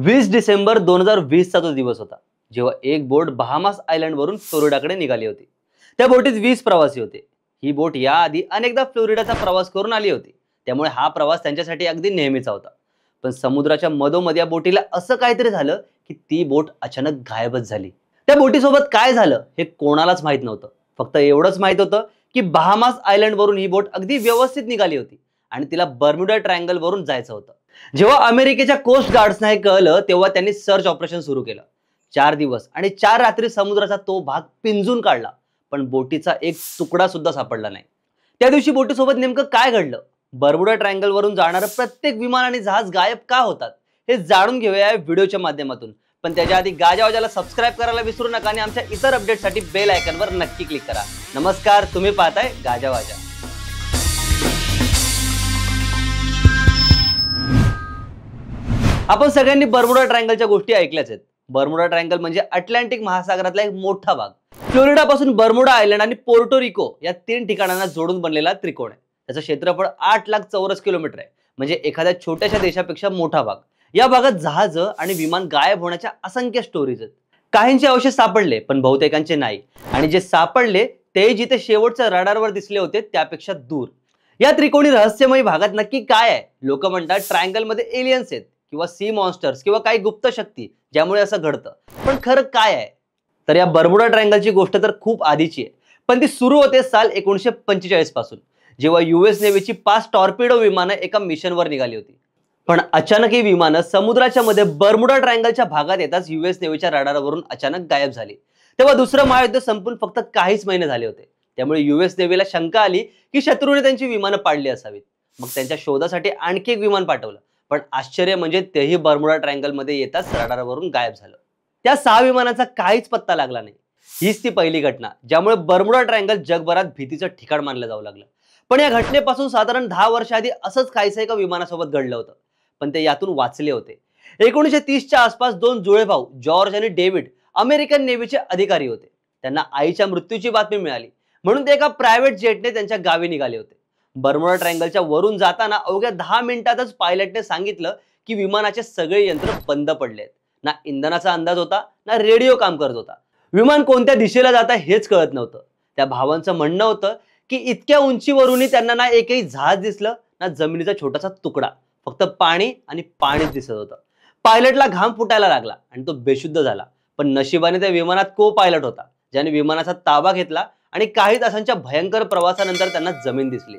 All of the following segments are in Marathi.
20 डिसेंबर 2020 चा तो दिवस होता जेव्हा एक बोट बहामास आयलंड वरून फ्लोरिडाकडे निघाली होती। त्या बोटीत 20 प्रवासी होते। ही बोट याआधी अनेकदा फ्लोरिडाचा प्रवास करून आली होती, त्यामुळे हा प्रवास त्यांच्यासाठी अगदी नेहमीचा होता। पण समुद्राच्या मधोमध या बोटीला असं काहीतरी झालं की ती बोट अचानक गायबच झाली। त्या बोटीसोबत काय झालं हे कोणालाच माहित नव्हतं। फक्त एवढंच माहित होतं की बहामास आयलंड वरून ही बोट अगदी व्यवस्थित निघाली होती आणि तिला बर्म्युडा ट्रायंगल वरून जायचं होतं। जेव्हा अमेरिकेच्या कोस्ट गार्ड्सना हे कळलं तेव्हा त्यांनी सर्च ऑपरेशन सुरू केलं। 4 दिवस आणि 4 रात्री समुद्राचा तो भाग पिंजून काढला, पण बोटीचा एक तुकडा सुद्धा सापडला नाही। त्या दिवशी बोटीसोबत नेमकं काय घडलं, बर्म्युडा ट्रायंगल वरून जाणारं प्रत्येक विमान आणि जहाज गायब का होतात, हे जाणून घेऊया या व्हिडिओच्या माध्यमातून। पण त्याच्या आधी गाजावाजाला सबस्क्राइब करायला विसरू नका आणि आमच्या इतर अपडेटसाठी बेल आयकॉनवर नक्की क्लिक करा। नमस्कार, तुम्ही पाहताय गाजावाजा। आपण सगळ्यांनी बर्म्युडा ट्रायंगलच्या गोष्टी ऐकल्याच आहेत। बर्म्युडा ट्रायंगल म्हणजे अटलांटिक महासागरातला एक मोठा भाग। फ्लोरिडा पासून बर्म्युडा आयलंड आणि पोर्टो रिको या 3 ठिकाणांना जोडून बनलेला त्रिकोण आहे। त्याचं क्षेत्रफळ 8 लाख चौरस किलोमीटर आहे, म्हणजे एखाद्या छोट्याशा देशापेक्षा मोठा भाग। या भागात जहाज आणि विमान गायब होण्याच्या असंख्य स्टोरीज आहेत। काहींचे अवशेष सापडले पण बहुतेकांचे नाही, आणि जे सापडले ते जिथे शेवटच्या रडारवर दिसले होते त्यापेक्षा दूर। या त्रिकोणी रहस्यमयी भागात नक्की काय आहे? लोक म्हणतात ट्रायंगल मध्ये एलियन्स आहेत किंवा सी मॉन्स्टर्स किंवा काही गुप्त शक्ती ज्यामुळे असं घडतं। पण खरं काय आहे? तर या बर्म्युडा ट्रायंगलची गोष्ट तर खूप आधीची आहे, पण ती सुरू होते साल 1945 पासून, जेव्हा US नेव्हीची 5 टॉर्पेडो विमानं एका मिशनवर निघाली होती। पण अचानक ही विमानं समुद्राच्या मध्ये बर्म्युडा ट्रायंगलच्या भागात येताच US नेव्हीच्या रडारवरून अचानक गायब झाली। तेव्हा दुसरं महायुद्ध संपून फक्त काहीच महिने झाले होते, त्यामुळे US नेव्हीला शंका आली की शत्रूने त्यांची विमानं पाडली असावीत। मग त्यांच्या शोधासाठी आणखी एक विमान पाठवलं, पण आश्चर्य म्हणजे तेही बर्म्युडा ट्रायंगल मध्ये येताच रडारवरून गायब झालं। त्या 6 विमानांचा काहीच पत्ता लागला नाही। हीच ती पहिली घटना ज्यामुळे बर्म्युडा ट्रायंगल जगभरात भीतीचं ठिकाण मानलं जाऊ लागलं। पण या घटनेपासून साधारण 10 वर्ष आधी असंच काहीसं एका विमानासोबत घडलं होतं, पण ते यातून वाचले होते। 1930च्या आसपास 2 जुळे भाऊ जॉर्ज आणि डेव्हिड अमेरिकन नेव्हीचे अधिकारी होते। त्यांना आईच्या मृत्यूची बातमी मिळाली, म्हणून ते एका प्रायव्हेट जेटने त्यांच्या गावी निघाले होते। बर्म्युडा ट्रायंगलच्या वरून जाताना अवघ्या 10 मिनिटातच पायलटने सांगितलं की विमानाचे सगळे यंत्र बंद पडले आहेत। ना इंधनाचा अंदाज होता, ना रेडिओ काम करत होता। विमान कोणत्या दिशेला जात आहे हेच कळत नव्हतं। त्या भावांचं म्हणणं होतं की इतक्या उंचीवरूनही त्यांना ना एकही जहाज दिसलं, ना जमिनीचा छोटासा तुकडा, फक्त पाणी आणि पाणीच दिसत होतं। पायलटला घाम फुटायला लागला आणि तो बेशुद्ध झाला, पण नशिबाने त्या विमानात को पायलट होता, ज्याने विमानाचा ताबा घेतला आणि काही तासांच्या भयंकर प्रवासानंतर त्यांना जमीन दिसली।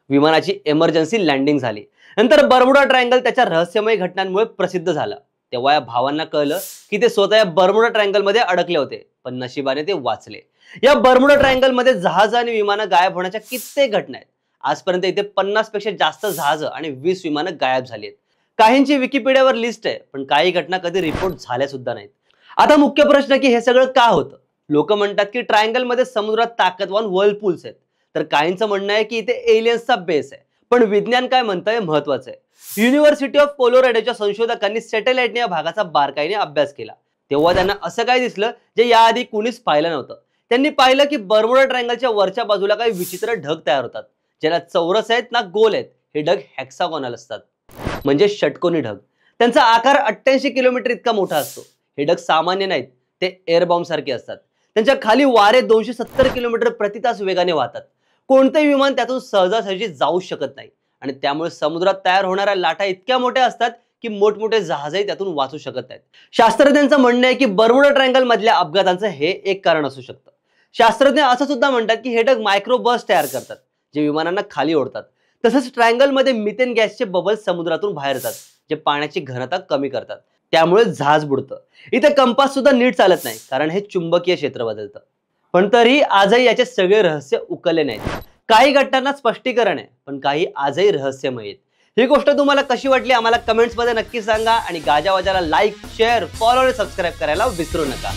विमानाची इमर्जन्सी लँडिंग झाली। नंतर बर्म्युडा ट्रायंगल त्याच्या रहस्यमय घटनांमुळे प्रसिद्ध झालं। तेव्हा या भावांना कळलं की ते स्वतः या बर्म्युडा ट्रायंगल मध्ये अडकले होते, पण नशिबाने ते वाचले। या बर्म्युडा ट्रायंगल मध्ये जहाज आणि विमानं गायब होण्याच्या कित्येक घटना आहेत। आजपर्यंत इथे 50 पेक्षा जास्त जहाज आणि 20 विमानं गायब झाली आहेत। काहींची विकिपीडियावर लिस्ट आहे, पण काही घटना कधी रिपोर्ट झाल्या सुद्धा नाहीत। आता मुख्य प्रश्न की हे सगळं का होतं? लोक म्हणतात की ट्रायंगल मध्ये समुद्रात ताकदवान वर्लपूल्स आहेत, तर काहींचं म्हणणं आहे की इथे एलियन्सचा बेस आहे। पण विज्ञान काय म्हणतंय महत्त्वाचं आहे। युनिव्हर्सिटी ऑफ कोलोराडोच्या संशोधकांनी सॅटेलाइटने या भागाचा बारकाईने अभ्यास केला, तेव्हा त्यांना असं काय दिसलं जे याआधी कुणीच पाहिलं नव्हतं। त्यांनी पाहिलं की बर्म्युडा ट्रायंगलच्या वरच्या बाजूला काही विचित्र ढग तयार होतात, ज्याला चौरस आहेत ना गोल आहेत। हे ढग हेक्सागोनल असतात, म्हणजे षटकोनी ढग। त्यांचा आकार 88 किलोमीटर इतका मोठा असतो। हे ढग सामान्य नाहीत, ते एअर बॉम्ब सारखे असतात। त्यांच्या खाली वारे 270 किलोमीटर प्रति तास वेगाने वाहतात। कोणतेही विमान त्यातून सहजासहजी जाऊ शकत नाही, आणि त्यामुळे समुद्रात तयार होणाऱ्या लाटा इतक्या मोठ्या असतात की मोठमोठे जहाजही त्यातून वाचू शकत नाहीत। शास्त्रज्ञांचं म्हणणं आहे की बर्म्युडा ट्रायंगल मधल्या अपघातांचं हे एक कारण असू शकतं। शास्त्रज्ञ असं सुद्धा म्हणतात की हे ढग मायक्रोबर्स्ट तयार करतात, जे विमानांना खाली ओढतात। तसंच ट्रायंगल मध्ये मिथेन गॅसचे बबल्स समुद्रातून बाहेर येतात, जे पाण्याची घनता कमी करतात, त्यामुळे जहाज बुडतं। इथे कंपास सुद्धा नीट चालत नाही, कारण हे चुंबकीय क्षेत्र बदलतं। पण तरीही आजही याचे सगळे रहस्य उकलले नाहीत। काही घटनांना स्पष्टीकरण आहे, पण काही आजही रहस्यमय आहेत। ही गोष्ट तुम्हाला कशी वाटली आम्हाला कमेंट्स मध्ये नक्की सांगा, आणि गाजावाजाला लाईक, शेअर, फॉलो आणि सबस्क्राईब करायला विसरू नका।